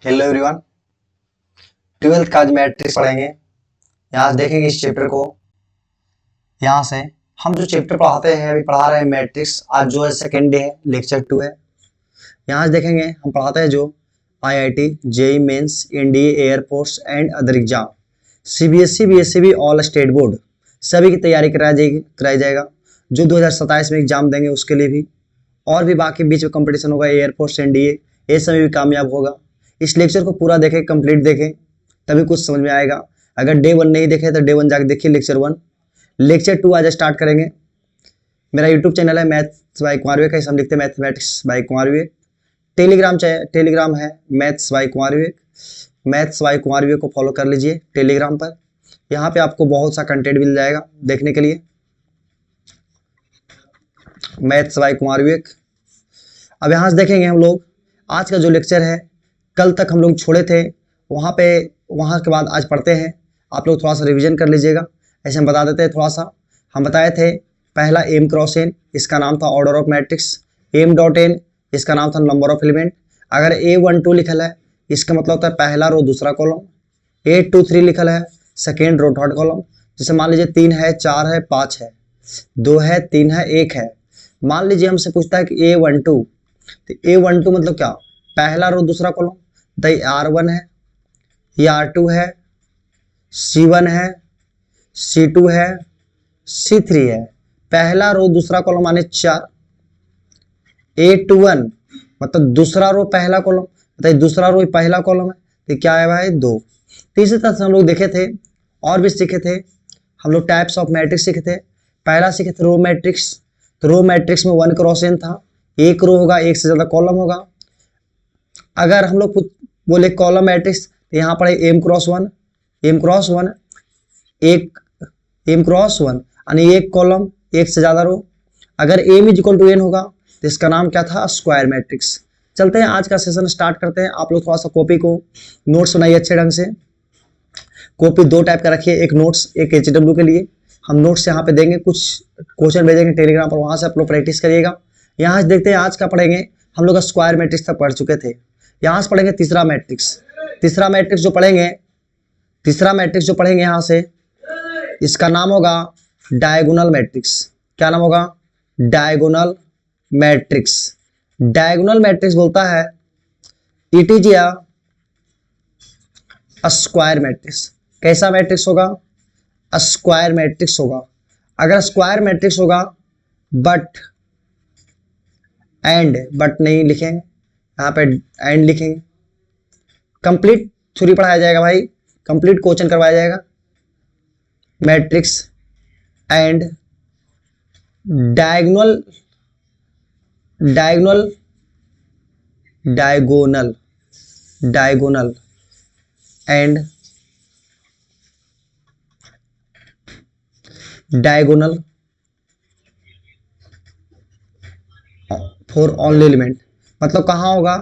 Hello everyone, twelfth का आज matrix पढ़ेंगे। यहाँ से देखेंगे इस चैप्टर को। यहाँ से हम जो चैप्टर पढ़ाते हैं अभी पढ़ा रहे हैं मैट्रिक्स। आज जो है सेकेंड डे है, लेक्चर 2 है। यहाँ से देखेंगे हम पढ़ाते हैं जो IIT, JEE mains, NDA, air force and other exam, CBSE, BSc all state board सभी की तैयारी कराई जाएगा। जो 2027 में एग्जाम देंगे उसके लिए भी, और भी बाकी बीच में कंपटीशन होगा, एयरफोर्स, NDA, ये सभी भी कामयाब होगा। इस लेक्चर को पूरा देखें, कंप्लीट देखें, तभी कुछ समझ में आएगा। अगर डे 1 नहीं देखे तो डे 1 जाके देखिए लेक्चर 1। लेक्चर 2 आज स्टार्ट करेंगे। मेरा यूट्यूब चैनल है मैथ्स बाय कुमार विवेक, ऐसे हम लिखते हैं mathematics by Kumar Vivek. Telegram है maths by Kumar Vivek. Maths by Kumar Vivek को फॉलो कर लीजिए टेलीग्राम पर। यहाँ पे आपको बहुत सा कंटेंट मिल जाएगा देखने के लिए। मैथ्स बाय कुमार विवेक। अब यहाँ से देखेंगे हम लोग आज का जो लेक्चर है। कल तक हम लोग छोड़े थे, वहाँ के बाद आज पढ़ते हैं। आप लोग थोड़ा सा रिवीजन कर लीजिएगा। ऐसे हम बता देते हैं थोड़ा सा। हम बताए थे पहला m क्रॉस n, इसका नाम था order of matrix. m dot n, इसका नाम था नंबर ऑफ एलिमेंट। अगर A12 लिखल है, इसका मतलब होता है पहला रो दूसरा कॉलम। A23 लिखल है, सेकेंड रो थर्ड कॉलम। जैसे मान लीजिए 3 है, 4 है, 5 है, 2 है, 3 है, 1 है। मान लीजिए हमसे पूछता है कि A12, तो A12 मतलब क्या? पहला रो दूसरा कॉलम। तो R1 है, ये R2 है, C1 है, C2 है, C3 है। पहला रो दूसरा कॉलम माने 4। A21 मतलब दूसरा रो पहला कॉलम, बताइए दूसरा रो पहला कॉलम है, तो क्या है भाई 2। तो इसी तरह से हम लोग देखे थे और भी सीखे थे। हम लोग टाइप्स ऑफ मैट्रिक्स सीखे थे। पहला सीखे थे रो मैट्रिक्स। तो रो मैट्रिक्स में 1 क्रॉस n था, एक रो होगा, एक से ज्यादा कॉलम होगा। अगर हम लोग बोले कॉलम मैट्रिक्स, तो यहाँ पर m क्रॉस 1, एक m क्रॉस 1 यानी एक कॉलम, एक से ज्यादा रो। अगर m इक्वल टू n होगा तो इसका नाम क्या था? Square matrix. चलते हैं आज का सेशन स्टार्ट करते हैं। आप लोग थोड़ा सा कॉपी को नोट्स बनाइए अच्छे ढंग से। कॉपी 2 टाइप का रखिए, एक नोट्स, एक HW के लिए। हम नोट्स यहाँ पे देंगे, कुछ क्वेश्चन भेजेंगे टेलीग्राम पर, वहां से आप लोग प्रैक्टिस करिएगा। यहाँ से देखते हैं आज का पढ़ेंगे। हम लोग स्क्वायर मैट्रिक्स तक पढ़ चुके थे। यहाँ से पढ़ेंगे तीसरा मैट्रिक्स। तीसरा मैट्रिक्स जो पढ़ेंगे यहाँ से, इसका नाम होगा डायगोनल मैट्रिक्स। क्या नाम होगा? Diagonal matrix. डायगोनल मैट्रिक्स बोलता है it is a square matrix. कैसा मैट्रिक्स होगा? स्क्वायर मैट्रिक्स होगा। अगर स्क्वायर मैट्रिक्स होगा बट नहीं लिखेंगे, यहाँ पे एंड लिखेंगे। कंप्लीट थ्योरी पढ़ाया जाएगा भाई, कंप्लीट क्वेश्चन करवाया जाएगा। Matrix and diagonal and diagonal for only element. मतलब कहाँ होगा?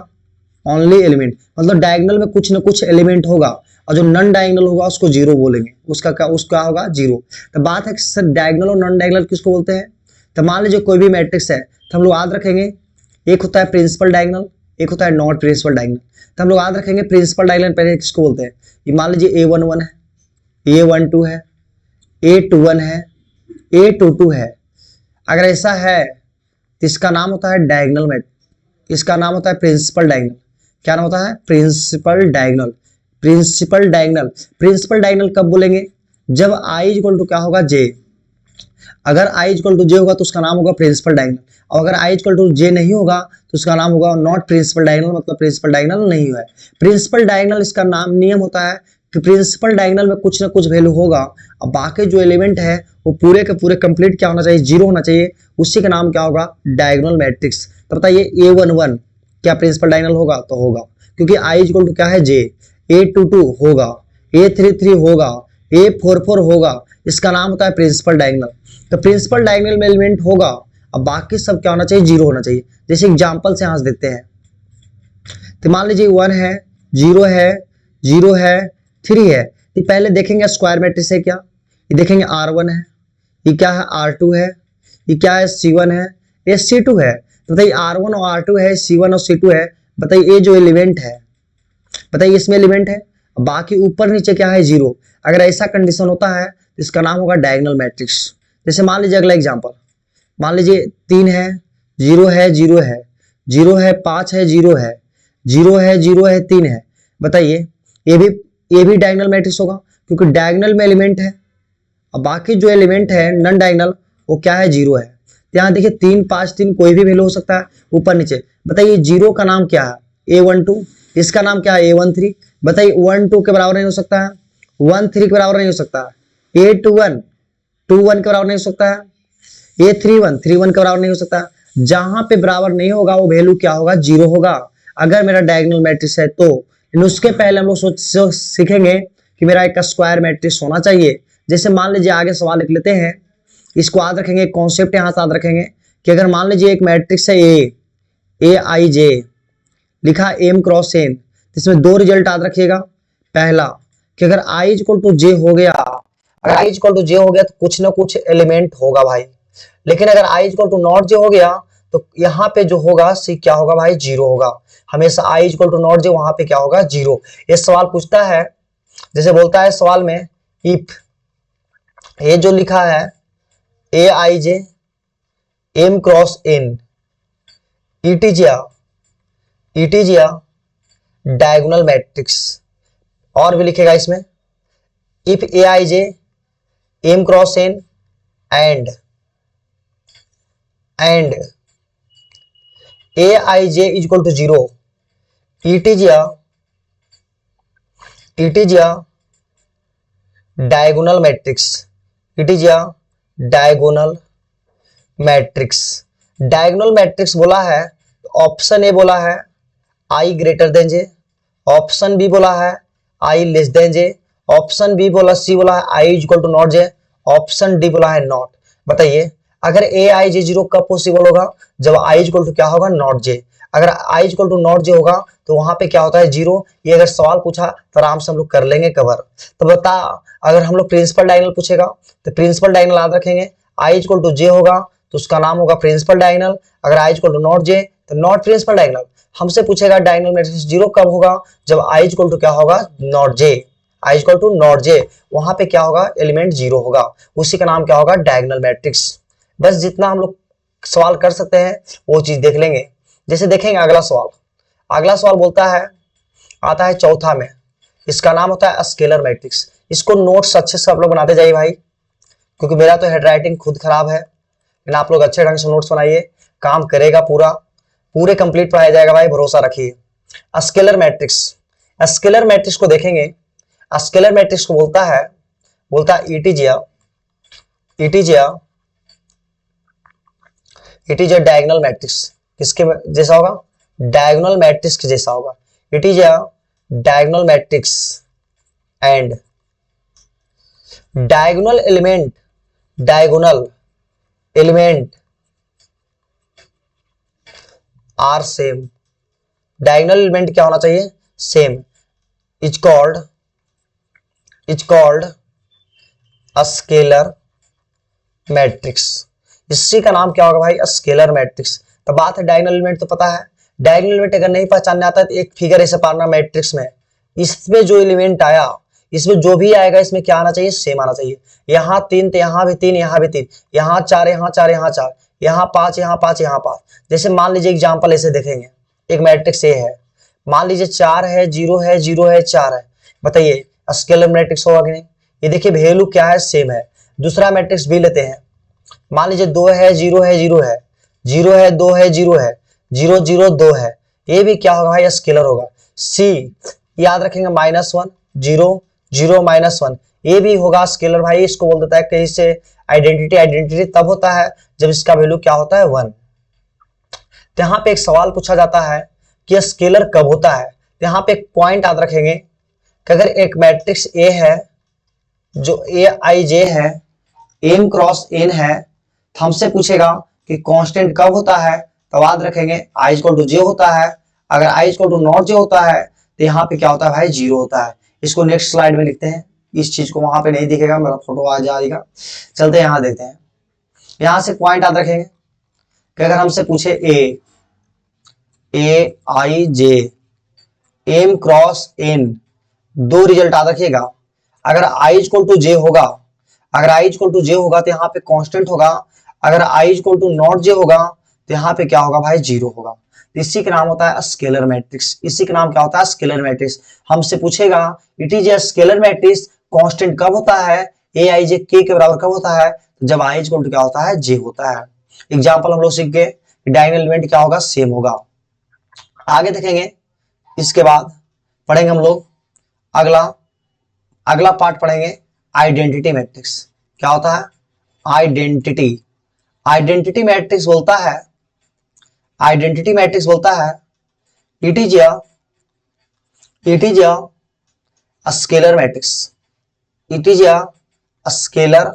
ओनली एलिमेंट, मतलब डायगोनल में कुछ ना कुछ एलिमेंट होगा, और जो नॉन डायगोनल होगा उसको जीरो बोलेंगे। उसका होगा जीरो। तो बात है कि सर डायगोनल और नॉन डायगोनल किसको बोलते हैं? तो मान लीजिए कोई भी मैट्रिक्स है, तो हम लोग याद रखेंगे एक होता है प्रिंसिपल डायगोनल, एक होता है नॉट प्रिंसिपल डायगोनल। तो हम लोग याद रखेंगे प्रिंसिपल डायगोनल पहले किसको बोलते हैं। ये मान लीजिए A11 है, A12 है, A21 है, A22 है। अगर ऐसा है तो इसका नाम होता है डायगोनल मैट्रिक्स। इसका नाम होता है प्रिंसिपल डायगोनल। क्या नाम होता है? Principal diagonal. प्रिंसिपल डायगोनल कब बोलेंगे? जब I इक्वल टू क्या होगा? J। अगर I इक्वल टू J होगा तो उसका नाम होगा प्रिंसिपल डायगोनल, और अगर I इक्वल टू J नहीं होगा तो उसका नाम होगा नॉट प्रिंसिपल डायगोनल, मतलब प्रिंसिपल डायगोनल नहीं हुआ है। प्रिंसिपल डायगोनल इसका नियम होता है कि प्रिंसिपल डायगोनल में कुछ ना कुछ वैल्यू होगा, और बाकी जो एलिमेंट है वो पूरे के पूरे कंप्लीट क्या होना चाहिए? जीरो होना चाहिए। उसी का नाम क्या होगा? Diagonal matrix. तो बताइए A11 क्या प्रिंसिपल डायगोनल होगा? तो होगा, क्योंकि I इक्वल टू क्या है? J। A22 होगा, A33 होगा, A44 होगा। इसका नाम होता है प्रिंसिपल डायगोनल। तो प्रिंसिपल डायगोनल में एलिमेंट होगा, अब बाकी सब क्या होना चाहिए? जीरो होना चाहिए। जैसे एग्जांपल से यहाँ से देखते हैं, तो मान लीजिए 1 है, 0 है, 0 है, 3 है। तो पहले देखेंगे स्क्वायर मैट्रिक्स है क्या। ये देखेंगे R1 है, ये क्या है? R2 है, ये क्या है? C1 है, ये C2 है। तो बताइए R1 और R2 है, C1 और C2 है। बताइए ये जो एलिमेंट है, बताइए इसमें एलिमेंट है, बाकी ऊपर नीचे क्या है, जीरो। अगर ऐसा कंडीशन होता है तो इसका नाम होगा डायगोनल मैट्रिक्स। जैसे मान लीजिए अगला एग्जांपल, मान लीजिए 3 है, 0 है, 0 है, 0 है, 5 है, 0 है, 0 है, 0 है, 3 है। बताइए ये भी डायगोनल मैट्रिक्स होगा क्योंकि डायगोनल में एलिमेंट है। अब बाकी जो एलिमेंट है नॉन डायगोनल वो क्या है, 0 है। यहाँ देखिए 3 5 3 कोई भी वैल्यू हो सकता है ऊपर नीचे। बताइए 0 का नाम क्या है, A12, इसका नाम क्या है, A13। बताइए 1 2 के बराबर नहीं हो सकता है, 1 3 के बराबर नहीं हो सकता है, A21 2 1 के बराबर नहीं हो सकता है, A31 3 1 के बराबर नहीं हो सकता। जहां पे बराबर नहीं होगा वो वैल्यू क्या होगा, 0 होगा अगर मेरा डायगोनल मैट्रिक्स है तो। लेकिन उसके पहले हम लोग सीखेंगे कि मेरा एक स्क्वायर मैट्रिक्स होना चाहिए। जैसे मान लीजिए आगे सवाल लिख लेते हैं, इसको याद रखेंगे, कॉन्सेप्ट यहां से याद रखेंगे कि अगर मान लीजिए एक मैट्रिक्स है ए आई जे, लिखा एम क्रॉस एन, तो इसमें दो रिजल्ट याद रखिएगा। पहला कि अगर आई इक्वल टू जे हो गया, अगर आई इक्वल टू जे हो गया तो कुछ ना कुछ एलिमेंट होगा भाई। लेकिन अगर आई इक्वल टू नॉट जे हो गया तो यहाँ पे जो होगा सी क्या होगा भाई, जीरो होगा। हमेशा आई इक्वल टू नॉट जे वहां पे क्या होगा, जीरो। ये सवाल पूछता है, जैसे बोलता है सवाल में, इफ ये जो लिखा है A I J M cross N, it is या डायगोनल मैट्रिक्स। और भी लिखेगा इसमें, if A I J M cross N and A I J is equal to zero, it is या डायगोनल मैट्रिक्स, इट इज या diagonal matrix. Diagonal matrix बोला है, option A बोला है I greater than J, option B बोला है I less than J, option B बोला, C बोला है आई equal to not J, option D बोला है नॉट। बताइए अगर ए आई जे जीरो कब पॉसिबल होगा, जब आई इक्वल टू क्या होगा, नॉट जे। अगर आई इक्वल टू नॉट जे होगा तो वहां पे क्या होता है, जीरो। ये अगर सवाल पूछा तो आराम से हम लोग कर लेंगे कवर। तो बता, अगर हम लोग प्रिंसिपल डायगोनल पूछेगा तो प्रिंसिपल डायगोनल याद रखेंगे, आई इक्वल टू जे होगा तो उसका नाम होगा प्रिंसिपल डायगोनल। अगर आई इक्वल टू नॉट जे तो नॉट प्रिंसिपल डायगोनल। हमसे पूछेगा डायगोनल मैट्रिक्स जीरो कब होगा, जब आई इक्वल टू क्या होगा, not J, I equal to not J, वहां पे क्या होगा, एलिमेंट जीरो होगा, उसी का नाम क्या होगा, डायगोनल मैट्रिक्स। बस जितना हम लोग सवाल कर सकते हैं वो चीज देख लेंगे। जैसे देखेंगे अगला सवाल, अगला सवाल बोलता है, आता है चौथा में, इसका नाम होता है स्केलर मैट्रिक्स। इसको नोट्स अच्छे से आप लोग बनाते जाइए भाई, क्योंकि मेरा तो हैंडराइटिंग खुद खराब है, लेकिन आप लोग अच्छे ढंग से नोट्स बनाइए, काम करेगा पूरा, पूरे कंप्लीट पढ़ाया जाएगा भाई, भरोसा रखिए। स्केलर मैट्रिक्स, स्केलर मैट्रिक्स को देखेंगे, स्केलर मैट्रिक्स को बोलता है it is a diagonal matrix. किसके जैसा होगा, डायगोनल मैट्रिक्स के जैसा होगा। It is a diagonal matrix and diagonal element are same. Diagonal element क्या होना चाहिए, same. Is called a scalar matrix. इसी का नाम क्या होगा भाई, स्केलर मैट्रिक्स। तो बात है डायगोनल एलिमेंट तो पता है, डायगोनल एलिमेंट अगर नहीं पहचानने आता है तो एक फिगर ऐसे पारना मैट्रिक्स में, इसमें जो एलिमेंट आया, इसमें जो भी आएगा इसमें क्या आना चाहिए, सेम आना चाहिए। यहाँ 3 तो यहाँ भी 3, यहाँ भी 3, यहाँ 4, यहाँ 4, यहाँ 4, यहाँ 5, यहाँ 5, यहाँ 5। जैसे मान लीजिए एग्जाम्पल ऐसे देखेंगे, एक मैट्रिक्स ए है, मान लीजिए 4 है, 0 है, 0 है, 4 है। बताइए स्केलर मैट्रिक्स होगा कि नहीं। ये देखिए वैल्यू क्या है, सेम है। दूसरा मैट्रिक्स भी लेते हैं, मान लीजिए 2 है, 0 है, 0 है, 0 है, 2 है, 0 है, 0 0 2 है। ये भी क्या होगा भाई, स्केलर होगा। सी याद रखेंगे, -1 0 0 -1, ये भी होगा स्केलर भाई। इसको बोल देता है कहीं से आइडेंटिटी तब होता है जब इसका वैल्यू क्या होता है, 1। तो यहाँ पे एक सवाल पूछा जाता है कि स्केलर कब होता है। तो यहाँ पे एक पॉइंट याद रखेंगे कि अगर एक मैट्रिक्स ए है जो ए आई जे है, एम क्रॉस एन है, तो हमसे पूछेगा कि कांस्टेंट कब होता है, तो याद रखेंगे आई इक्वल टू जे होता है। अगर आई इक्वल टू नॉट जे होता है तो यहाँ पे क्या होता है भाई, जीरो होता है। इसको नेक्स्ट स्लाइड में लिखते हैं, इस चीज को वहां पे नहीं दिखेगा, मेरा फोटो आ जाएगा। चलते हैं यहाँ देखते हैं, यहाँ से पॉइंट याद रखेंगे कि अगर हमसे पूछे ए I J M cross N, दो रिजल्ट याद रखिएगा। अगर i इक्वल टू जे होगा, अगर i इक्वल टू जे होगा तो यहाँ पे कांस्टेंट होगा, अगर i इक्वल टू नॉट जे होगा तो यहाँ पे क्या होगा भाई, जीरो होगा। इसी का नाम होता है स्केलर मैट्रिक्स, इसी का नाम क्या होता है, स्केलर मैट्रिक्स। हमसे पूछेगा it is a scalar matrix, constant कब होता है, ए आई जे के बराबर कब होता है, तो जब i इक्वल टू क्या होता है, जे होता है। एग्जाम्पल हम लोग सीख गए, डायगोनल एलिमेंट क्या होगा, सेम होगा। आगे देखेंगे, इसके बाद पढ़ेंगे हम लोग अगला अगला पार्ट पढ़ेंगे आइडेंटिटी मैट्रिक्स। क्या होता है, आइडेंटिटी। आइडेंटिटी मैट्रिक्स बोलता है, आइडेंटिटी मैट्रिक्स बोलता है it is a scalar matrix, it is a scalar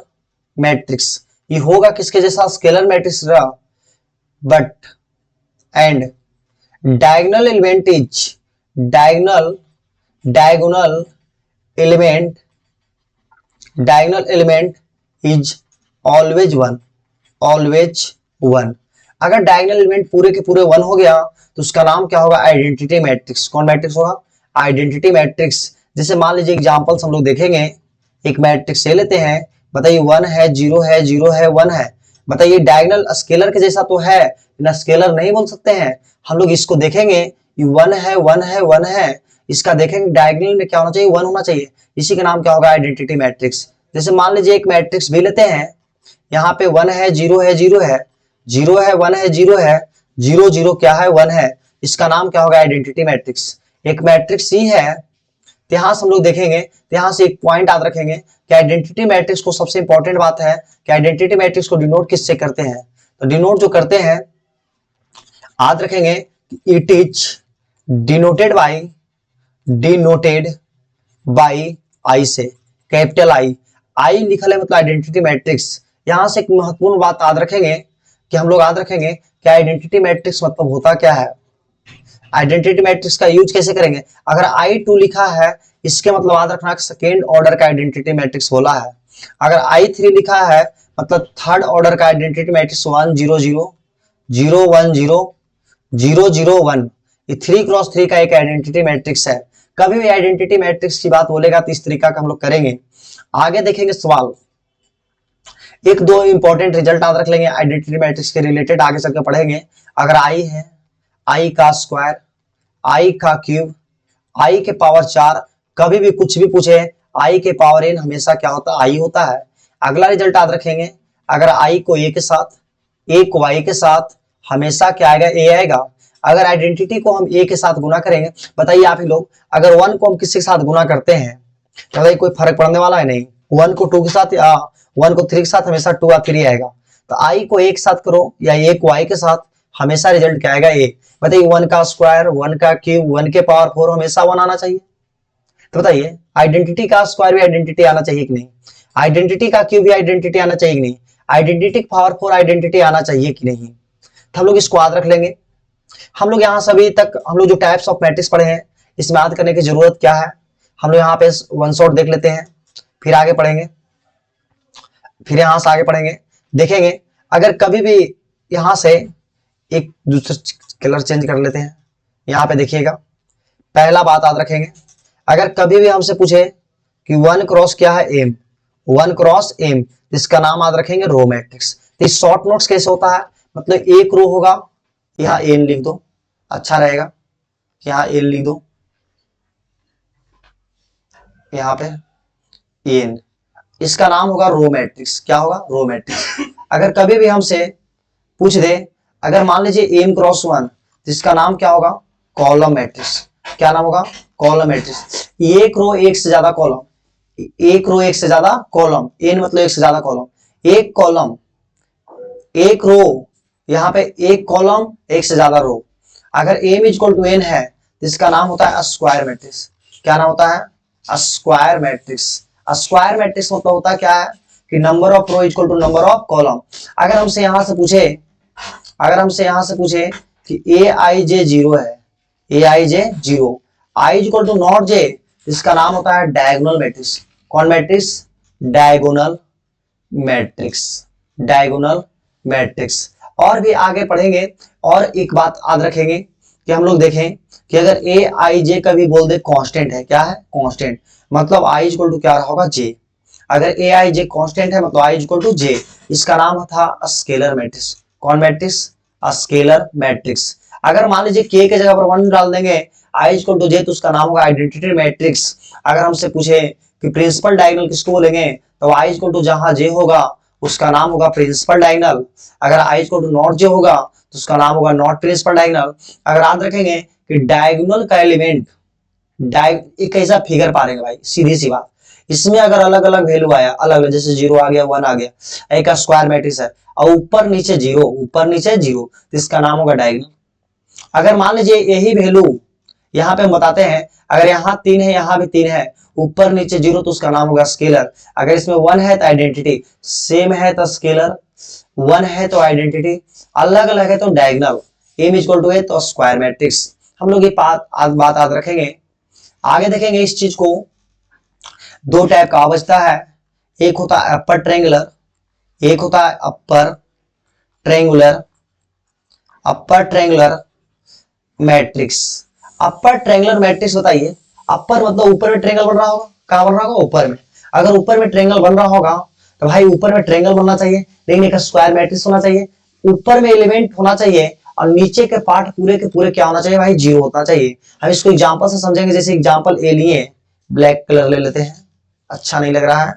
matrix. ये होगा किसके जैसा, scalar matrix, but and diagonal element is diagonal element is always one, always one। अगर डायगोनल एलिमेंट पूरे के पूरे वन हो गया तो उसका नाम क्या होगा, आइडेंटिटी मैट्रिक्स। कौन मैट्रिक्स होगा, आइडेंटिटी मैट्रिक्स। जैसे मान लीजिए एग्जांपल्स हम लोग देखेंगे, एक मैट्रिक्स ले लेते हैं, बताइए 1 है, 0 है, 0 है, 1 है। बताइए डायगोनल स्केलर के जैसा तो है, ना स्केलर नहीं बोल सकते हैं। हम लोग इसको देखेंगे, 1 है, 1 है, 1 है, इसका देखेंगे डायगोनल में क्या होना चाहिए, 1 होना चाहिए। इसी का नाम क्या होगा, आइडेंटिटी मैट्रिक्स। जैसे मान लीजिए एक मैट्रिक्स भी लेते हैं, यहाँ पे 1 है, 0 है, 0 है, 0 है, 1 है, 0 है, 0 0 क्या है, 1 है। इसका नाम क्या होगा, आइडेंटिटी मैट्रिक्स। एक मैट्रिक्स सी है, यहां से हम लोग देखेंगे, यहां से एक पॉइंट याद रखेंगे कि आइडेंटिटी मैट्रिक्स को सबसे इंपॉर्टेंट बात है कि आइडेंटिटी मैट्रिक्स को डिनोट किससे करते हैं, तो डिनोट जो करते हैं याद रखेंगे, it is denoted by I से, कैपिटल आई लिखल है मतलब आइडेंटिटी मैट्रिक्स। यहां से एक महत्वपूर्ण बात याद रखेंगे कि हम लोग याद रखेंगे कि आइडेंटिटी मैट्रिक्स मतलब होता क्या है। आइडेंटिटी मैट्रिक्स का यूज कैसे करेंगे, अगर I2 लिखा है इसके मतलब याद रखना सेकेंड ऑर्डर का आइडेंटिटी मैट्रिक्स बोला है। अगर I3 लिखा है मतलब थर्ड ऑर्डर का आइडेंटिटी मैट्रिक्स 1 0 0 0 1 0 0 0 1, ये 3x3 का एक आइडेंटिटी मैट्रिक्स है। कभी भी आइडेंटिटी मैट्रिक्स की बात बोलेगा तो इस तरीका का हम लोग करेंगे। आगे देखेंगे सवाल, एक दो इंपॉर्टेंट रिजल्ट याद रख लेंगे आइडेंटिटी मैट्रिक्स के रिलेटेड, आगे चलकर पढ़ेंगे। अगर I है, I का स्क्वायर, I का क्यूब, I के पावर 4, कभी भी कुछ भी पूछे I के पावर n हमेशा क्या होता है, I होता है। अगला रिजल्ट याद रखेंगे, अगर I को a के साथ, a को y के साथ, हमेशा क्या आएगा, a आएगा। अगर आइडेंटिटी को हम a के साथ गुना करेंगे, बताइए आप ही लोग, अगर 1 को हम किसके साथ गुना करते हैं, बताइए कोई फर्क पड़ने वाला है नहीं। 1 को 2 के साथ या 1 को 3 के साथ, हमेशा 2 और 3 आएगा। तो I को a के साथ करो या a को y के साथ, हमेशा रिजल्ट क्या आएगा, a। बताइए 1 का स्क्वायर, 1 का क्यूब, 1 के पावर 4, हमेशा 1 आना चाहिए। तो बताइए आइडेंटिटी का स्क्वायर भी आइडेंटिटी आना चाहिए कि नहीं, आइडेंटिटी का क्यूब भी आइडेंटिटी आना चाहिए कि नहीं, आइडेंटिटी का पावर 4 आइडेंटिटी आना चाहिए कि नहीं। तो हम लोग इसको याद रख लेंगे। हम लोग यहाँ सभी तक हम लोग जो टाइप्स ऑफ मैट्रिक्स पढ़े हैं, इसमें याद करने की जरूरत क्या है, हम लोग यहाँ पे वन शॉट देख लेते हैं, फिर आगे पढ़ेंगे, फिर यहाँ से आगे पढ़ेंगे। देखेंगे अगर कभी भी यहाँ से एक दूसरा कलर चेंज कर लेते हैं, यहाँ पे देखिएगा, पहला बात याद रखेंगे, अगर कभी भी हमसे पूछे कि 1 क्रॉस क्या है, एम, 1 क्रॉस एम, इसका नाम याद रखेंगे रो मैट्रिक्स। तो इस शॉर्ट नोट्स कैसे होता है, मतलब एक रो होगा, यहाँ एन लिख दो, अच्छा रहेगा, यहाँ एन लिख दो, यहाँ पे एन, इसका नाम होगा रो मैट्रिक्स। क्या होगा, रो मैट्रिक्स। अगर कभी भी हमसे पूछ दे, अगर मान लीजिए एम क्रॉस 1, जिसका नाम क्या होगा, कॉलम मैट्रिक्स। क्या नाम होगा, कॉलम मैट्रिक्स। एक रो एक से ज्यादा कॉलम, एक रो एक से ज्यादा कॉलम, एन मतलब एक से ज्यादा कॉलम, एक कॉलम, एक रो, यहाँ पे एक कॉलम एक से ज्यादा रो। अगर एम इक्वल टू एन है तो इसका नाम होता है स्क्वायर मैट्रिक्स। क्या नाम होता है, स्क्वायर मैट्रिक्स। स्क्वायर मैट्रिक्स मतलब होता क्या है कि number of row equal to number of column. अगर हमसे यहां से पूछे, अगर हमसे यहां से पूछे कि ए आई जे 0 है, A I J 0, I equal to not जे, इसका नाम होता है डायगोनल मैट्रिक्स। कौन matrix, diagonal matrix, diagonal matrix. और भी आगे पढ़ेंगे। और एक बात याद रखेंगे कि हम लोग देखें कि अगर ए आई जे का भी बोल दे कांस्टेंट है, क्या है कांस्टेंट, मतलब आई इक्वल टू क्या रहा होगा जे। अगर ए आई जे कांस्टेंट है मतलब आई इक्वल टू जे, इसका नाम था स्केलर मैट्रिक्स। कौन मैट्रिक्स? Scalar matrix. अगर मान लीजिए के जगह पर 1 डाल देंगे आई इक्वल टू जे तो उसका नाम होगा आइडेंटिटी मैट्रिक्स। अगर हमसे पूछे कि प्रिंसिपल डायगोनल किसको बोलेंगे तो आई इक्वल टू जहां जे होगा उसका नाम होगा प्रिंसिपल डायगोनल। अगर आई इक्वल टू नॉट जे होगा तो उसका नाम होगा नॉट प्रिंसिपल डायगोनल। अगर याद रखेंगे कि डायगोनल का एलिमेंट एक ऐसा फिगर पा रहे भाई, सीधी सी बात, इसमें अगर अलग अलग वैल्यू आया, अलग अलग जैसे 0 आ गया 1 आ गया, एक स्क्वायर मैट्रिक्स है और ऊपर नीचे 0 ऊपर नीचे 0 तो इसका नाम होगा डायगोनल। अगर मान लीजिए यही वैल्यू यहाँ पे हम बताते हैं, अगर यहाँ 3 है यहाँ भी 3 है, ऊपर नीचे 0 तो उसका नाम होगा स्केलर। अगर इसमें 1 है तो आइडेंटिटी, सेम है तो स्केलर, 1 है तो आइडेंटिटी, अलग अलग है तो डायगोनल, एम इक्वल टू है तो स्क्वायर मैट्रिक्स। हम लोग ये बात याद रखेंगे। आगे देखेंगे इस चीज को, दो टाइप का बचता है, एक होता है अपर ट्रायंगुलर, एक होता है upper triangular matrix. Upper triangular matrix बताइए, अपर मतलब ऊपर में ट्रायंगल बन रहा होगा, कहां बन रहा होगा ऊपर में। अगर ऊपर में ट्रायंगल बन रहा होगा तो भाई ऊपर में ट्रायंगल बनना चाहिए, लेकिन एक स्क्वायर मैट्रिक्स होना चाहिए, ऊपर में एलिमेंट होना चाहिए और नीचे के पार्ट पूरे के पूरे क्या होना चाहिए भाई, 0 होना चाहिए। हम इसको एग्जांपल से समझेंगे। जैसे एग्जांपल ए लिए, ब्लैक कलर ले लेते हैं, अच्छा नहीं लग रहा है,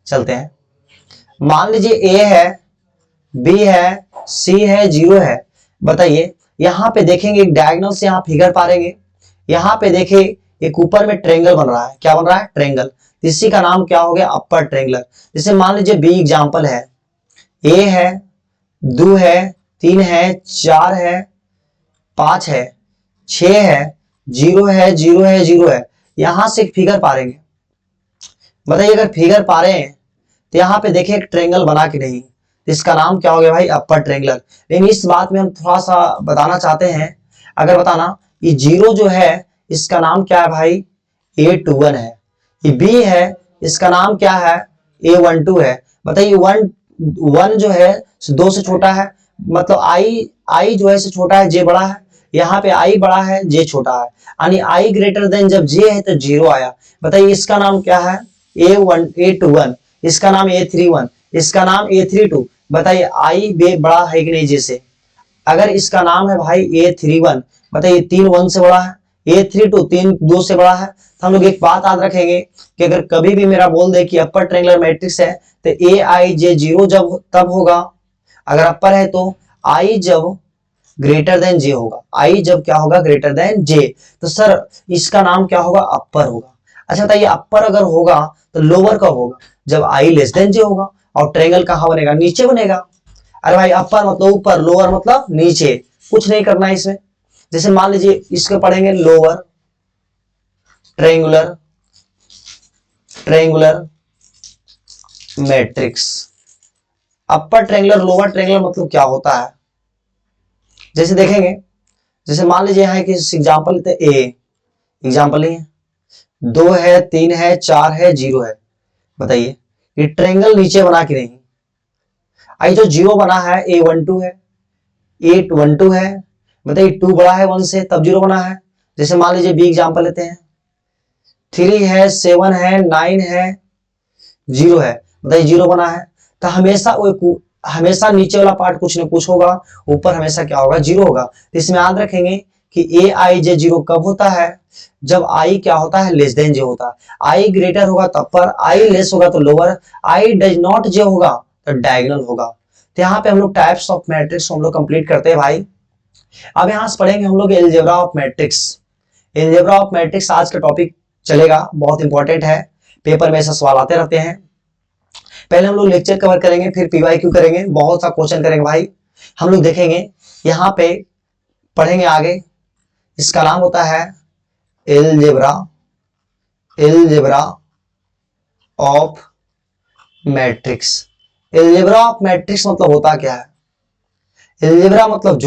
चलते हैं। मान लीजिए ए है, बी है, सी है, 0 है। बताइए यहाँ पे देखेंगे एक डायगोनल से यहाँ फिगर पारेंगे, यहाँ पे देखिए एक ऊपर में ट्रायंगल बन रहा है, क्या बन रहा है ट्रायंगल, इसी का नाम क्या हो गया अपर ट्रायंगुलर। जैसे मान लीजिए बी एग्जांपल है, ए है, 2 है, 3 है, 4 है, 5 है, 6 है, 0 है, 0 है, 0 है, यहां से एक फिगर पारेंगे। बताइए अगर फिगर पा रहे हैं तो यहाँ पे देखिए एक ट्रायंगल बना कि नहीं, तो इसका नाम क्या हो गया भाई अपर ट्रायंगुलर। लेकिन इस बात में हम थोड़ा सा बताना चाहते हैं, अगर बताना ये 0 जो है इसका नाम क्या है भाई A21 है, ये B है इसका नाम क्या है A12 है। बताइए 1 जो है 2 से छोटा है, मतलब I जो है से छोटा है, J बड़ा है, यहाँ पे I बड़ा है, J छोटा है, यानी I ग्रेटर देन जब J है तो 0 आया। बताइए इसका नाम क्या है A21, इसका नाम A31, इसका नाम A32। बताइए I बे बड़ा है कि नहीं J से। अगर इसका नाम है भाई A31, बताइए 3 1 से बड़ा है, A32 3 2 से बड़ा है। तो हम लोग एक बात याद रखेंगे कि अगर कभी भी मेरा बोल दे कि अपर ट्रायंगुलर मैट्रिक्स है तो AIJ 0 जब तब होगा, अगर अपर है तो I जब ग्रेटर देन J होगा, I जब क्या होगा ग्रेटर देन J, तो सर इसका नाम क्या होगा अपर होगा। अच्छा बताइए अपर अगर होगा तो लोअर कब होगा, जब I लेस देन J होगा। और ट्रायंगल कहां बनेगा, नीचे बनेगा। अरे भाई अपर मतलब ऊपर, लोअर मतलब नीचे, कुछ नहीं करना है इसमें। जैसे मान लीजिए इसको पढ़ेंगे lower triangular matrix. Upper triangular lower triangular मतलब क्या होता है, जैसे देखेंगे, जैसे मान लीजिए यहाँ कि एग्जांपल लेते हैं ए, एग्जांपल नहीं है, 2 है, 3 है, 4 है, 0 है। बताइए ये ट्रायंगल नीचे बना कि नहीं। आई जो 0 बना है A12 है, A12 है, बताइए 2 बड़ा है 1 से तब 0 बना है। जैसे मान लीजिए बी एग्जांपल लेते हैं, 3 है, 7 है, 9 है, 0 है, बताइए 0 बना है। तो हमेशा नीचे वाला पार्ट कुछ न कुछ होगा, ऊपर हमेशा क्या होगा 0 होगा। तो इसमें याद रखेंगे कि AIJ 0 कब होता है, जब I क्या होता है लेस देन J होता है। I ग्रेटर होगा तो अपर, I लेस होगा तो lower, I does not J होगा तो डायगोनल होगा। तो यहाँ पे हम लोग टाइप्स ऑफ मैट्रिक्स हम लोग कंप्लीट करते हैं भाई। अब यहाँ से पढ़ेंगे हम लोग algebra of matrix. Algebra of matrix आज का टॉपिक चलेगा, बहुत इंपॉर्टेंट है, पेपर में ऐसा सवाल आते रहते हैं। पहले हम लोग लेक्चर कवर करेंगे, फिर PYQ करेंगे, बहुत सा क्वेश्चन करेंगे भाई। हम लोग देखेंगे यहाँ पे पढ़ेंगे आगे, इसका नाम होता है algebra of matrix. Algebra of matrix मतलब होता क्या है, एलजेब्रा मतलब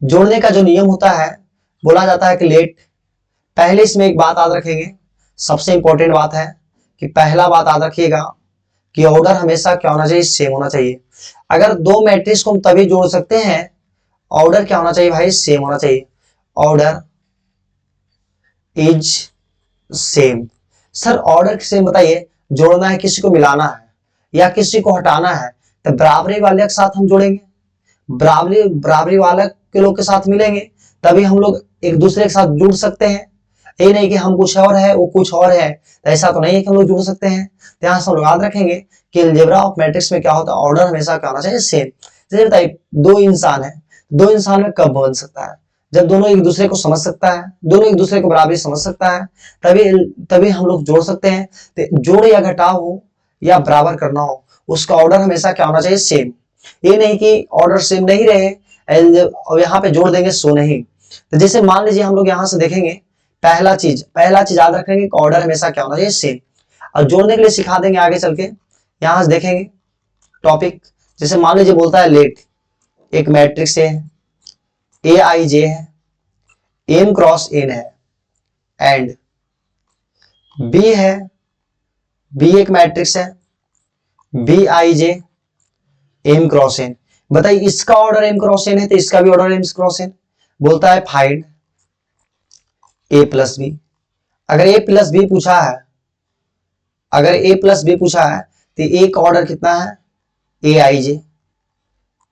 जोड़ने का जो नियम होता है, बोला जाता है कि लेट। पहले इसमें एक बात याद रखेंगे, सबसे इंपॉर्टेंट बात है कि पहला बात याद रखिएगा कि ऑर्डर हमेशा क्या होना चाहिए, सेम होना चाहिए। अगर दो मैट्रिक्स को हम तभी जोड़ सकते हैं, ऑर्डर क्या होना चाहिए भाई, सेम होना चाहिए। Order is same. Sir order same बताइए, जोड़ना है, किसी को मिलाना है या किसी को हटाना है, तो बराबरी वाले के साथ हम जोड़ेंगे, बराबरी वाले के लोग के साथ मिलेंगे, तभी हम लोग एक दूसरे के साथ जुड़ सकते हैं। ये नहीं कि हम कुछ और है वो कुछ और है, ऐसा तो नहीं है कि हम लोग जुड़ सकते हैं। तो यहाँ से हम लोग याद रखेंगे कि अलजेब्रा ऑफ मैट्रिक्स में क्या होता है, ऑर्डर हमेशा क्या होना चाहिए, सेम। जैसे बताइए दो इंसान है, दो इंसान में कब बन सकता है, जब दोनों एक दूसरे को समझ सकता है, दोनों एक दूसरे को बराबरी समझ सकता है, तभी हम लोग जोड़ सकते हैं। तो जोड़ या घटाव हो या बराबर करना हो, उसका ऑर्डर हमेशा क्या होना चाहिए, सेम। ये नहीं कि ऑर्डर सेम नहीं रहे और यहाँ पे जोड़ देंगे सो नहीं। तो जैसे मान लीजिए हम लोग यहाँ से देखेंगे, पहला चीज याद रखेंगे कि ऑर्डर हमेशा क्या होना चाहिए, सेम। और जोड़ने के लिए सिखा देंगे आगे चल के, यहाँ से देखेंगे टॉपिक। जैसे मान लीजिए बोलता है लेट एक मैट्रिक्स है, ए आई जे है, एम क्रॉस एन है, एंड बी है, बी एक मैट्रिक्स है, B I J M cross N. बताइए इसका ऑर्डर एम क्रॉस एन है तो इसका भी ऑर्डर एम क्रॉस एन। बोलता है फाइंड ए प्लस बी। अगर ए प्लस बी पूछा है, अगर ए प्लस बी पूछा है तो ए का ऑर्डर कितना है, A I J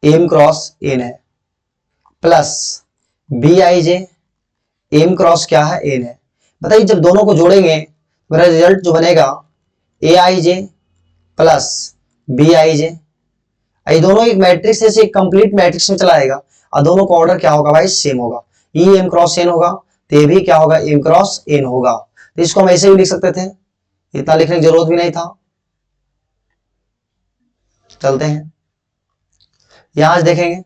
M cross N है, plus B I J M cross क्या है, एन है। बताइए जब दोनों को जोड़ेंगे मेरा रिजल्ट जो बनेगा ए I J plus B I जे, ये दोनों एक मैट्रिक्स से एक कंप्लीट मैट्रिक्स में चला आएगा और दोनों का ऑर्डर क्या होगा भाई, सेम होगा। ई एम क्रॉस एन होगा तो ये भी क्या होगा, एम क्रॉस एन होगा। तो इसको हम ऐसे भी लिख सकते थे, इतना लिखने की जरूरत भी नहीं था। चलते हैं यहां से देखेंगे,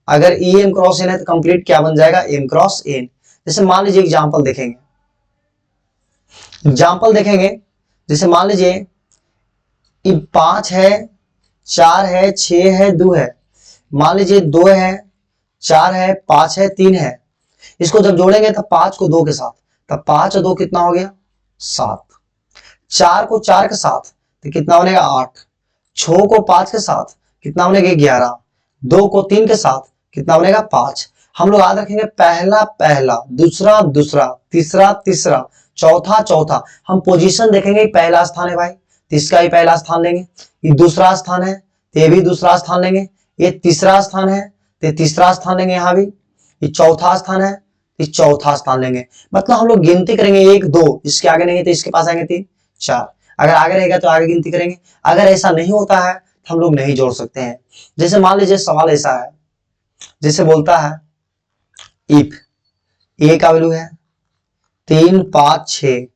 अगर ई एम क्रॉस एन है तो कंप्लीट क्या बन जाएगा, एम क्रॉस एन। जैसे मान लीजिए एग्जाम्पल देखेंगे, जैसे मान लीजिए 5 है, 4 है, 6 है, 2 है। मान लीजिए 2 है, 4 है, 5 है, 3 है। इसको जब जोड़ेंगे तो 5 को 2 के साथ, तब 5 और 2 कितना हो गया, 7। 4 को 4 के साथ तो कितना बनेगा, 8। 6 को 5 के साथ कितना बनेगा, 11। 2 को 3 के साथ कितना बनेगा, 5। हम लोग याद रखेंगे पहला पहला, दूसरा दूसरा, तीसरा तीसरा, चौथा चौथा। हम पोजीशन देखेंगे, पहला स्थान है भाई तो इसका ही पहला स्थान लेंगे, ये दूसरा स्थान है तो ये भी दूसरा स्थान लेंगे, ये तीसरा स्थान है तो तीसरा स्थान लेंगे, यहाँ भी ये चौथा स्थान है तो चौथा स्थान लेंगे। मतलब हम लोग गिनती करेंगे 1 2, इसके आगे नहीं तो इसके पास आएंगे 3 4, अगर आगे रहेगा तो आगे गिनती करेंगे। अगर ऐसा नहीं होता है तो हम लोग नहीं जोड़ सकते हैं। जैसे मान लीजिए सवाल ऐसा है, जैसे बोलता है इफ ए का वैल्यू है 3 5 6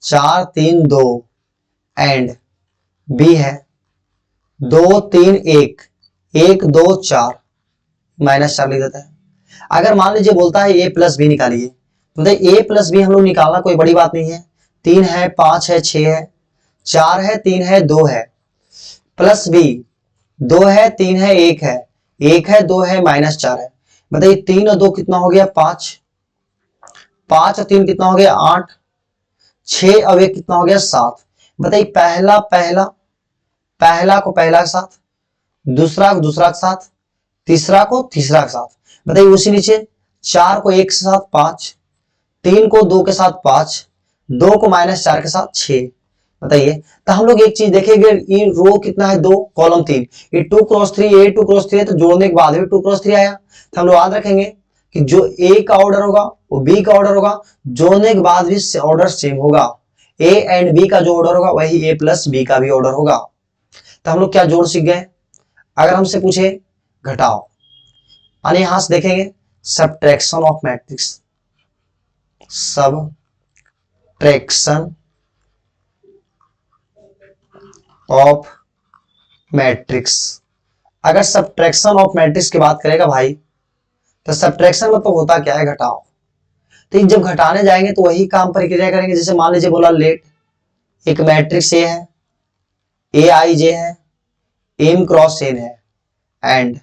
4 3 2 एंड बी है 2 3 1 1 2 4 -4 लिख देता है। अगर मान लीजिए बोलता है ए प्लस बी निकालिए, तो ए प्लस बी हम लोग निकालना कोई बड़ी बात नहीं है। 3 है, 5 है, 6 है, 4 है, 3 है, 2 है, प्लस बी 2 है, 3 है, 1 है, 1 है, 2 है, -4 है। बताइए 3 और 2 कितना हो गया, 5। 5 और 3 कितना हो गया, 8। 6 और 1 कितना हो गया, 7। बताइए पहला पहला, पहला को पहला के साथ, दूसरा को दूसरा के साथ, तीसरा को तीसरा के साथ। बताइए उसी नीचे 4 को 1 के साथ 5, 3 को 2 के साथ 5, 2 को -4 के साथ 6। बताइए तो हम लोग एक चीज देखेंगे, ये रो कितना है, 2 कॉलम 3, ये 2 क्रॉस 3, ये 2 क्रॉस 3 है तो जोड़ने के बाद भी 2 क्रॉस 3 आया। तो हम लोग याद रखेंगे कि जो ए का ऑर्डर होगा वो बी का ऑर्डर होगा, जोड़ने के बाद भी ऑर्डर सेम होगा। ए एंड बी का जो ऑर्डर होगा वही ए प्लस बी का भी ऑर्डर होगा। तो हम लोग क्या जोड़ सीख गए। अगर हमसे पूछे घटाओ, यानी यहां से देखेंगे subtraction of matrix, subtraction of matrix. अगर सबट्रैक्शन ऑफ मैट्रिक्स की बात करेगा भाई, तो सबट्रैक्शन मतलब होता क्या है, घटाओ। तो जब घटाने जाएंगे तो वही काम प्रक्रिया करेंगे। जैसे मान लीजिए बोला लेट एक मैट्रिक्स ए है, ए आई जे है, एम क्रॉस एन है, एंड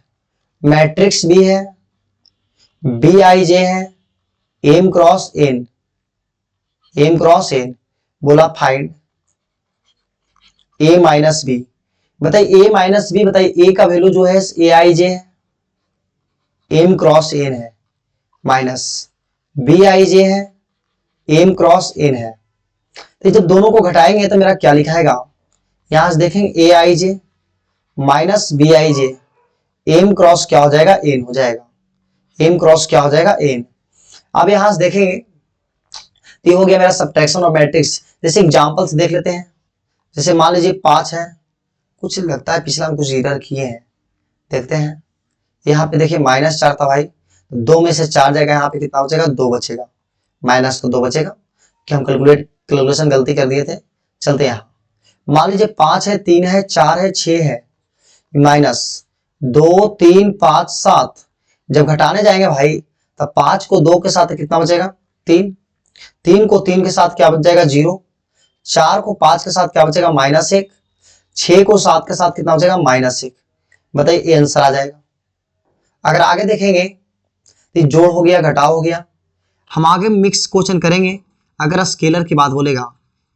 मैट्रिक्स बी है, बी आई जे है, M cross N, M cross N. बोला फाइंड ए माइनस बी। बताइए ए माइनस बी, बताइए ए का वैल्यू जो है ए आई जे है, एम क्रॉस एन है, माइनस बी आई जे है, एम क्रॉस एन है। तो जब दोनों को घटाएंगे तो मेरा क्या लिखाएगा, यहां से देखेंगे A I J minus B I J, M cross क्या हो जाएगा, एन हो जाएगा, एम क्रॉस क्या हो जाएगा, एन। अब यहां से देखेंगे तो ये हो गया मेरा सब्ट्रैक्शन ऑफ मैट्रिक्स। जैसे एग्जांपल से देख लेते हैं, जैसे मान लीजिए 5 है, कुछ लगता है पिछला में कुछ एरर किए हैं, देखते हैं। यहाँ पे देखिए -4 था भाई, 2 में से 4 जाएगा, यहाँ पे कितना बचेगा, 2 बचेगा, माइनस तो 2 बचेगा कि हम कैलकुलेशन गलती कर दिए थे। चलते यहाँ, मान लीजिए 5 है, 3 है, 4 है, 6 है, -2 3 5 7। जब घटाने जाएंगे भाई तब 5 को 2 के साथ कितना बचेगा, 3, 3 को 3 के साथ क्या बच जाएगा, 0, 4 को 5 के साथ क्या बचेगा, -1, 6 को 7 के साथ कितना बचेगा, -1। बताइए ये आंसर आ जाएगा। अगर आगे देखेंगे तो जोड़ हो गया, घटाव हो गया। हम आगे मिक्स क्वेश्चन करेंगे। अगर स्केलर की बात बोलेगा,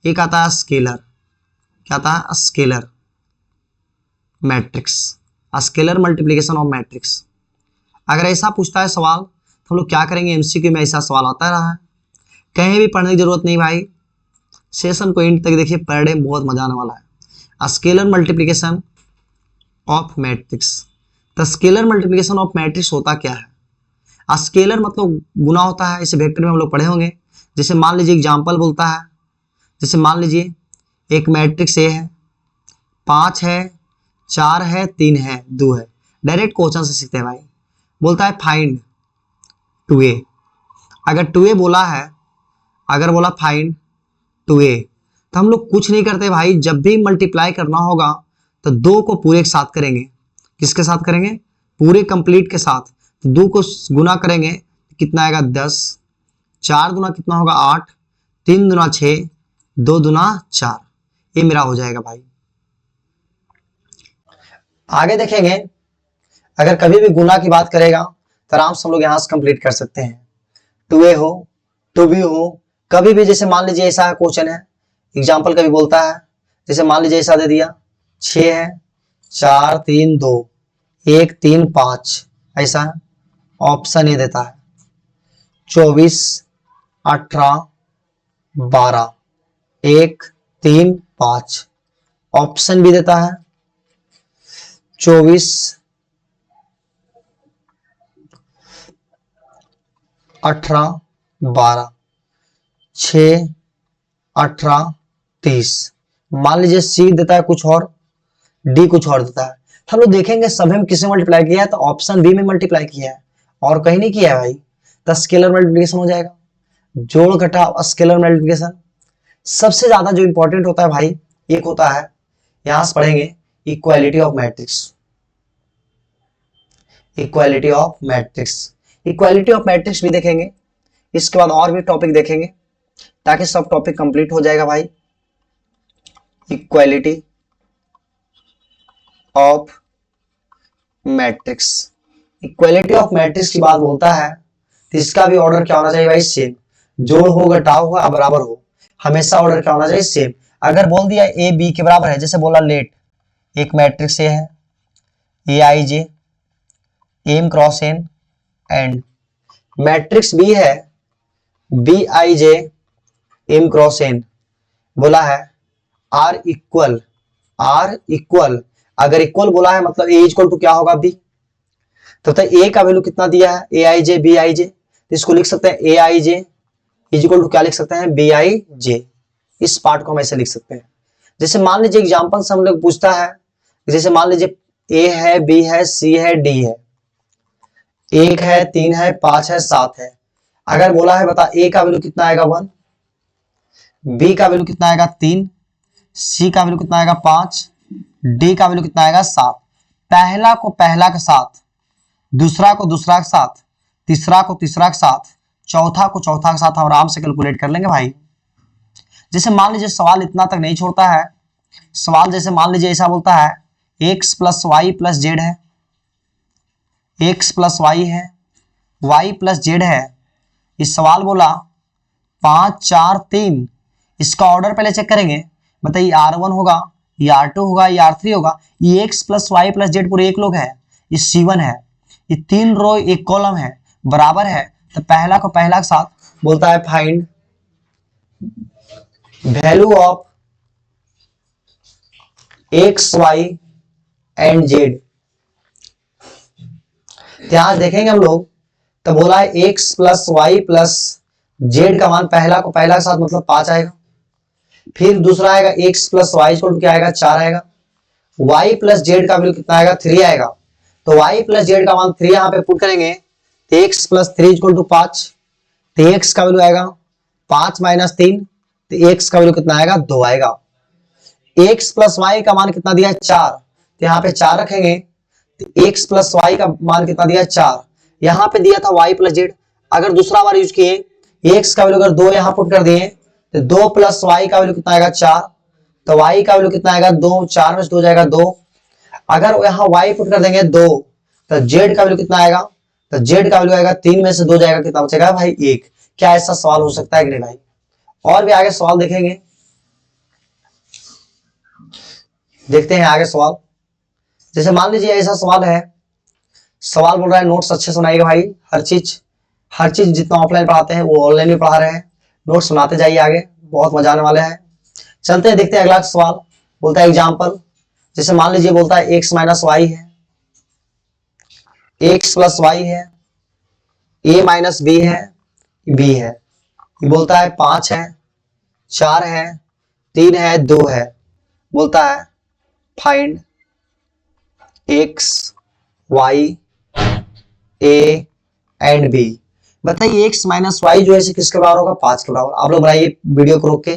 एक आता है स्केलर, क्या आता है, scalar matrix, scalar multiplication of matrix. अगर ऐसा पूछता है सवाल तो हम लोग क्या करेंगे, एमसीक्यू में ऐसा सवाल आता रहा है, कहीं भी पढ़ने की जरूरत नहीं भाई, सेशन को एंड तक देखिए, पर डे बहुत मजा आने वाला है। Scalar multiplication of matrix. तो स्केलर मल्टीप्लिकेशन ऑफ मैट्रिक्स होता क्या है, स्केलर मतलब गुना होता है, इसे वेक्टर में हम लोग पढ़े होंगे। जैसे मान लीजिए एग्जाम्पल बोलता है, जैसे मान लीजिए एक मैट्रिक्स ए है, 5 है, 4 है, 3 है, 2 है। डायरेक्ट क्वेश्चन से सीखते हैं भाई। बोलता है फाइंड 2a। अगर 2a बोला है, अगर बोला फाइंड 2a, तो हम लोग कुछ नहीं करते भाई, जब भी मल्टीप्लाई करना होगा तो 2 को पूरे के साथ करेंगे। किसके साथ करेंगे, पूरे कंप्लीट के साथ। 2 को गुना करेंगे कितना आएगा, 10, 4 दूना कितना होगा, 8, 3 दूना 6, 2 दूना 4, ये मेरा हो जाएगा भाई। आगे देखेंगे, अगर कभी भी गुना की बात करेगा तो आराम से हम लोग यहां से कंप्लीट कर सकते हैं। 2a हो, 2b हो, कभी भी जैसे मान लीजिए ऐसा क्वेश्चन है, एग्जाम्पल कभी बोलता है, जैसे मान लीजिए ऐसा दे दिया, 6 है, 4 3 2, 1 3 5, ऐसा है। ऑप्शन ये देता है 24 18 12, 1 3 5। ऑप्शन भी देता है 24 18 12, 6 18 30। मान लीजिए सी देता है कुछ और, डी कुछ और देता है। हम लोग देखेंगे सभी में किससे मल्टीप्लाई किया है, तो ऑप्शन बी में मल्टीप्लाई किया है और कहीं नहीं किया है भाई, तो स्केलर मल्टीप्लिकेशन हो जाएगा। जोड़ घटाव स्केलर मल्टीप्लिकेशन। सबसे ज्यादा जो इंपॉर्टेंट होता है भाई, एक होता है, यहां से पढ़ेंगे equality of matrix. Equality of matrix, equality of matrix भी देखेंगे, इसके बाद और भी टॉपिक देखेंगे ताकि सब टॉपिक कंप्लीट हो जाएगा भाई। Equality of matrix, equality of matrix की बात बोलता है तो इसका भी ऑर्डर क्या होना चाहिए भाई, सेम। जोड़ हो घटाव हो या बराबर हो, हमेशा ऑर्डर क्या होना चाहिए, सेम। अगर बोल दिया ए बी के बराबर है, जैसे बोला लेट एक मैट्रिक्स ए है, A I J M cross N, and matrix B है B I J M cross N, बोला है आर इक्वल, आर इक्वल। अगर इक्वल बोला है मतलब ए इक्वल टू क्या होगा, बी। तो ए का वैल्यू कितना दिया है, A I J B I जे, तो इसको लिख सकते हैं ए I J is equal to क्या लिख सकते हैं, बी आई जे। इस पार्ट को हम ऐसे लिख सकते हैं। जैसे मान लीजिए एग्जांपल से हम लोग पूछता है, जैसे मान लीजिए ए है, बी है, सी है, डी है, 1 है, 3 है, 5 है, 7 है। अगर बोला है बता ए का वैल्यू कितना आएगा 1, बी का वैल्यू कितना आएगा 3, सी का वैल्यू कितना आएगा 5, डी का वैल्यू कितना आएगा 7। पहला को पहला के साथ, दूसरा को दूसरा के साथ, तीसरा को तीसरा के साथ, चौथा को चौथा के साथ हम आराम से कैलकुलेट कर लेंगे भाई। जैसे मान लीजिए सवाल इतना तक नहीं छोड़ता है, सवाल जैसे मान लीजिए ऐसा बोलता है x plus Y plus Z है, x प्लस वाई है, y प्लस जेड है। इस सवाल बोला 5 4 3, इसका ऑर्डर पहले चेक करेंगे, बताइए R1 होगा, ये R2 होगा, ये R3 होगा। ये x plus Y plus Z पूरे एक लोग है, ये C1 है, ये 3 रो एक कॉलम है, बराबर है, तो पहला को पहला के साथ बोलता है find value of X Y and Z. ध्यान देखेंगे हम लोग, तो बोला है X plus Y plus Z का मान पहला को पहला के साथ मतलब 5 आएगा। फिर दूसरा आएगा एक्स प्लस वाई इक्वल क्या आएगा 4 आएगा। y प्लस जेड का वैल्यू कितना आएगा 3 आएगा। तो y प्लस जेड का मान 3 यहाँ पे पुट करेंगे तो x प्लस 3 इक्वल टू 5। तो x का वैल्यू आएगा 5 माइनस 3, तो x का वैल्यू कितना आएगा 2 आएगा। x प्लस वाई का मान कितना दिया है 4, तो यहाँ पे 4 रखेंगे तो x प्लस वाई का मान कितना दिया है 4। यहाँ पे दिया था y प्लस जेड, अगर दूसरा बार यूज किए x का वैल्यू अगर 2 यहाँ पुट कर दिए तो 2 प्लस वाई का वैल्यू कितना आएगा 4। तो y का वैल्यू कितना आएगा 2, 4 में से 2 जाएगा 2। अगर यहाँ y पुट कर देंगे 2 तो z का वैल्यू कितना आएगा, तो z का वैल्यू आएगा 3 में से 2 जाएगा कितना बचेगा भाई 1। क्या ऐसा सवाल हो सकता है कि नहीं भाई? और भी आगे सवाल देखेंगे, देखते हैं आगे सवाल। जैसे मान लीजिए ऐसा सवाल है, सवाल बोल रहा है नोट्स अच्छे से बनाइएगा भाई। हर चीज जितना ऑफलाइन पढ़ाते हैं वो ऑनलाइन भी पढ़ा रहे हैं, नोट्स बनाते जाइए आगे, बहुत मजा आने वाले हैं। चलते हैं देखते हैं अगला सवाल। बोलता है एग्जाम्पल, जैसे मान लीजिए बोलता है एक्स माइनस वाई है, एक्स प्लस वाई है, ए माइनस बी है, बी है। ये बोलता है 5 है, 4 है, 3 है, 2 है। बोलता है find X Y A and B. बताइए एक्स माइनस वाई जो है किसके बराबर होगा 5 के बराबर। आप लोग बनाइए वीडियो को रोक के,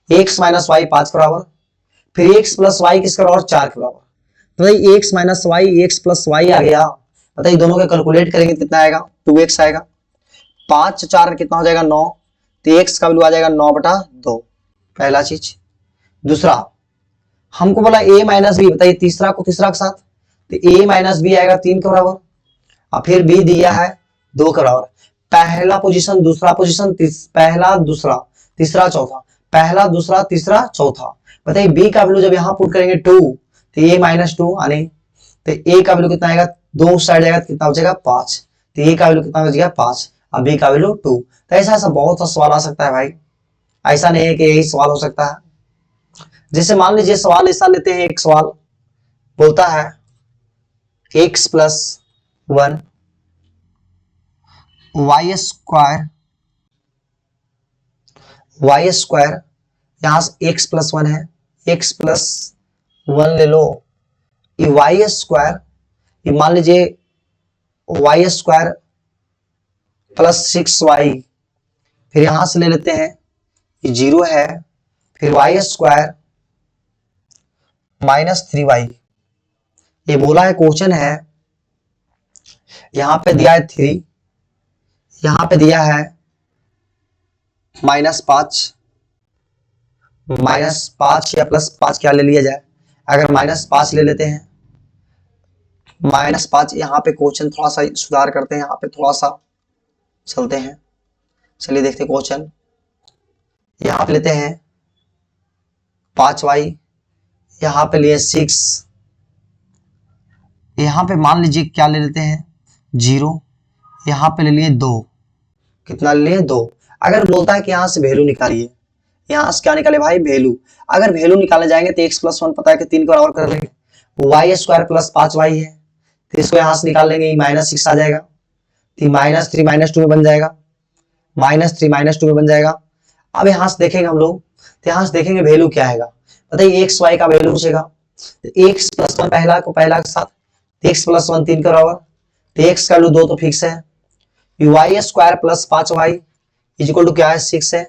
एक्स माइनस वाई 5 के बराबर, फिर एक्स प्लस वाई किसके बराबर 4 के बराबर। तो भाई X minus Y X plus Y आ गया, बताइए दोनों के कैलकुलेट करेंगे कितना आएगा 2x आएगा। 5 4 कितना हो जाएगा 9, तो x का वैल्यू आ जाएगा 9/2, पहला चीज। दूसरा हमको बोला a माइनस बी, बताइए तीसरा को तीसरा के साथ, तो a माइनस बी आएगा 3 के बराबर, और फिर b दिया है 2 के बराबर। पहला पोजीशन दूसरा पोजीशन, पहला दूसरा तीसरा चौथा, पहला दूसरा तीसरा चौथा। बताइए b का वैल्यू जब यहाँ पुट करेंगे 2 तो a माइनस 2 आने, तो a का वैल्यू कितना आएगा 2 साइड जाएगा कितना बचेगा 5, तो a का वैल्यू कितना बचेगा 5 और b का वैल्यू 2। तो ऐसा बहुत सा सवाल आ सकता है भाई, ऐसा नहीं है कि यही सवाल हो सकता है। जैसे मान लीजिए सवाल ऐसा लेते हैं, एक सवाल बोलता है x प्लस 1 वाई स्क्वायर, यहां से x प्लस 1 है, x प्लस 1 ले लो, ये वाई स्क्वायर, ये मान लीजिए वाई स्क्वायर प्लस 6y, फिर यहां से ले लेते हैं ये 0 है, फिर वाई स्क्वायर माइनस 3y। ये बोला है क्वेश्चन है, यहां पे दिया है 3, यहां पे दिया है -5, -5 या +5 क्या ले लिया जाए। अगर -5 ले लेते हैं, -5 यहाँ पे क्वेश्चन थोड़ा सा सुधार करते हैं, यहाँ पे थोड़ा सा चलते हैं। चलिए देखते हैं क्वेश्चन, यहाँ पे लेते हैं 5y, यहाँ पे लिए 6, यहाँ पे मान लीजिए क्या ले लेते हैं 0, यहाँ पे ले लिए 2, कितना ले लिए 2। अगर बोलता है कि यहाँ से वैल्यू निकालिए, यहाँ से क्या निकाले भाई वैल्यू। अगर वैल्यू निकाले जाएंगे तो x प्लस 1 पता है कि 3 के बराबर कर लेंगे, वाई स्क्वायर प्लस 5y है, तो इसको यहाँ से निकाल लेंगे, -6 आ जाएगा, तो -3 -2 में बन जाएगा, -3 -2 में बन जाएगा। अब यहाँ से देखेंगे हम लोग, तो यहाँ से देखेंगे वैल्यू क्या आएगा, बताइए एक्स वाई का वैल्यू पूछेगा, तो एक्स प्लस 1 पहला को पहला के साथ, तो एक्स प्लस 1 3 के बराबर, तो एक्स का वैल्यू 2 तो फिक्स है, Y square plus 5y is equal to क्या है 6 है,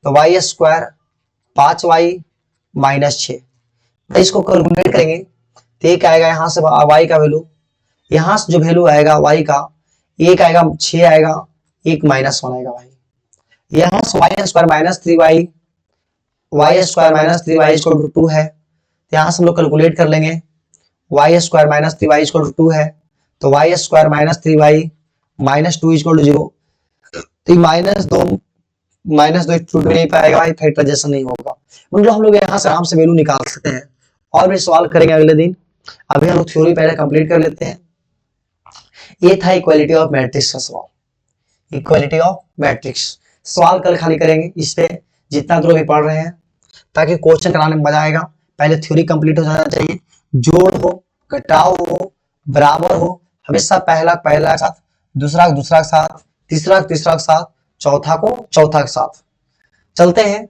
तो वाई स्क्वायर 5y माइनस 6। तो इसको कैलकुलेट करेंगे तो एक आएगा यहाँ से y का वैल्यू, यहाँ से जो वैल्यू आएगा y का, एक आएगा 6 आएगा, एक -1 आएगा भाई। यहाँ से Y square -3y, Y square -3y equal to 2 है, तो यहाँ से हम लोग कैलकुलेट कर लेंगे, Y square -3y equal to 2 है, तो Y square -3y -2 equal to 0, तो -2 टूट नहीं पाएगा भाई, फैक्टराइजेशन नहीं होगा। मतलब हम लोग यहाँ से आराम से वैल्यू निकाल सकते हैं, और भी सवाल करेंगे अगले दिन। अभी हम लोग थ्योरी पहले कंप्लीट कर लेते हैं। ये था इक्वालिटी ऑफ मैट्रिक्स का सवाल, इक्वालिटी ऑफ मैट्रिक्स। सवाल कल खाली करेंगे इस पे, जितना तो भी पढ़ रहे हैं, ताकि क्वेश्चन कराने में मजा आएगा। पहले थ्योरी कंप्लीट हो जाना चाहिए। जोड़ हो, घटाव हो, बराबर हो, हमेशा पहला पहला के साथ, दूसरा दूसरा के साथ, तीसरा तीसरा के साथ, चौथा को चौथा के साथ। चलते हैं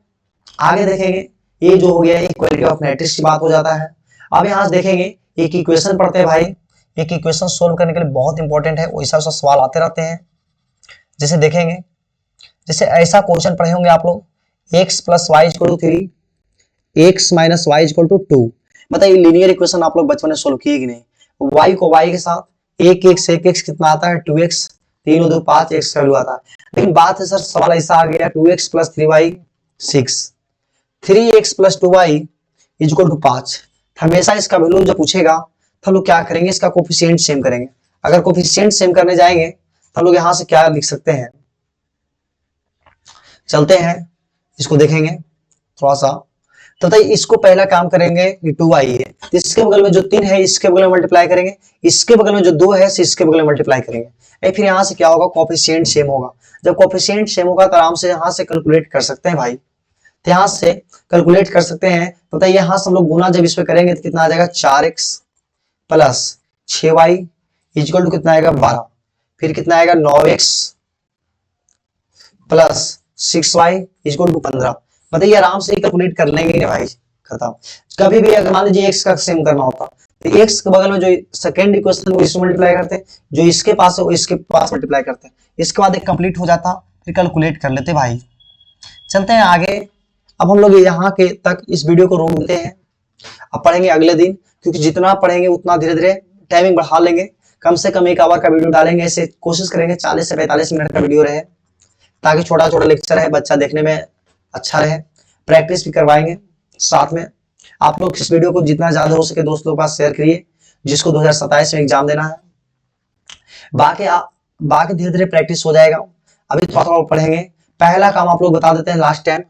आगे देखेंगे। ये जो हो गया इक्वालिटी ऑफ मैट्रिक्स की बात हो जाता है। अब यहाँ से देखेंगे एक इक्वेशन पढ़ते हैं भाई। एक इक्वेशन सोल्व करने के लिए बहुत इंपॉर्टेंट है, वैसा सवाल आते रहते हैं। जैसे देखेंगे, जैसे ऐसा क्वेश्चन पढ़े होंगे आप लोग, x plus y equal to 3, x minus y equal to 2। बताइए लीनियर इक्वेशन आप लोग बचपन में सोल्व किए कि नहीं। y को y के साथ, एक x कितना आता है 2x, 3 2 5 x का वैल्यू आता है। लेकिन बात है सर, सवाल ऐसा आ गया 2x plus 3y 6, 3x plus 2y equal to 5। हमेशा इसका वैल्यू जब पूछेगा तो हम लोग क्या करेंगे, इसका कोफिशिएंट सेम करेंगे। अगर कोफिशिएंट सेम करने जाएंगे तो हम लोग यहाँ से क्या लिख सकते हैं, चलते हैं इसको देखेंगे थोड़ा सा। तो इसको पहला काम करेंगे, ये 2y है, इसके बगल में जो 3 है इसके बगल में मल्टीप्लाई करेंगे, इसके बगल में जो 2 है इसके बगल में मल्टीप्लाई करेंगे। फिर यहाँ से क्या होगा, कोफिशिएंट सेम होगा। जब कोफिशिएंट सेम होगा तो आराम से यहाँ से कैलकुलेट कर सकते हैं भाई। तो यहाँ से कैलकुलेट कर सकते हैं। तो बताइए यहाँ से हम लोग गुना जब इस पे करेंगे तो कितना आ जाएगा, 4x plus 6y equal to कितना आएगा 12। फिर कितना आएगा 9x plus 6y equal to 15। बताइए आराम से कैलकुलेट कर लेंगे भाई, खत्म। कभी भी अगर मान लीजिए x का सेम करना होता तो x के बगल में जो सेकंड इक्वेशन वो इससे मल्टीप्लाई करते हैं, जो इसके पास है वो इसके पास मल्टीप्लाई करते हैं। इसके बाद एक कंप्लीट हो जाता, फिर कैलकुलेट कर लेते भाई। चलते हैं आगे। अब हम लोग यहाँ के तक इस वीडियो को रोक देते हैं, अब पढ़ेंगे अगले दिन, क्योंकि जितना पढ़ेंगे उतना धीरे धीरे टाइमिंग बढ़ा लेंगे। कम से कम 1 आवर का वीडियो डालेंगे, ऐसे कोशिश करेंगे 40 से 45 मिनट का वीडियो रहे, ताकि छोटा छोटा लेक्चर है, बच्चा देखने में अच्छा रहे। प्रैक्टिस भी करवाएंगे साथ में। आप लोग इस वीडियो को जितना ज्यादा हो सके दोस्तों के पास शेयर करिए, जिसको 2027 में एग्जाम देना है। बाकी धीरे धीरे प्रैक्टिस हो जाएगा। अभी थोड़ा थोड़ा पढ़ेंगे। पहला काम आप लोग बता देते हैं लास्ट टाइम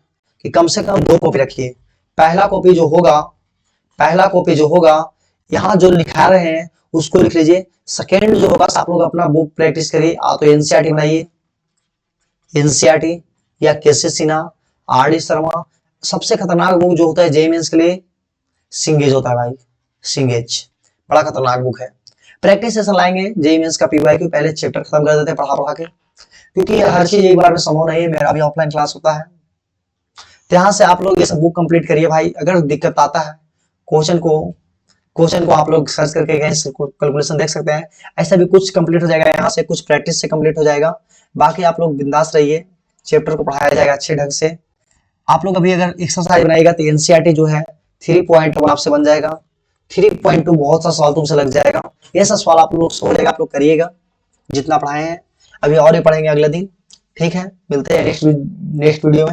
कि कम से कम 2 कॉपी रखिए। पहला कॉपी जो होगा यहाँ जो लिखा रहे हैं उसको लिख लीजिए। सेकेंड जो होगा आप लोग अपना बुक प्रैक्टिस करिए। तो एनसीईआरटी बनाइए, एनसीईआरटी या केसी सिन्हा, आर डी शर्मा। सबसे खतरनाक बुक जो होता है जेईई मेंस के लिए सिंगेज होता है भाई, सिंगेज बड़ा खतरनाक बुक है। प्रैक्टिस सेशन लाएंगे जेईई मेंस का पीवाईक्यू, पहले चैप्टर खत्म कर देते हैं पढ़ा के, क्योंकि हर चीज एक बार में संभव नहीं है। मेरा भी ऑफलाइन क्लास होता है, तो यहाँ से आप लोग ये सब बुक कंप्लीट करिए भाई। अगर दिक्कत आता है क्वेश्चन को आप लोग सर्च करके कैलकुलेशन देख सकते हैं। ऐसा भी कुछ कंप्लीट हो जाएगा, यहाँ से कुछ प्रैक्टिस से कंप्लीट हो जाएगा। बाकी आप लोग बिंदास रहिए, चैप्टर को पढ़ाया जाएगा अच्छे ढंग से। आप लोग अभी अगर एक्सरसाइज बनाएगा तो एनसीईआरटी जो है 3.1 आपसे बन जाएगा, 3.2 बहुत सा सवाल तुमसे लग जाएगा। ये सब सवाल आप लोग सोचेगा, आप लोग करिएगा जितना पढ़ाए हैं। अभी और भी पढ़ेंगे अगले दिन, ठीक है। मिलते हैं नेक्स्ट वीडियो में।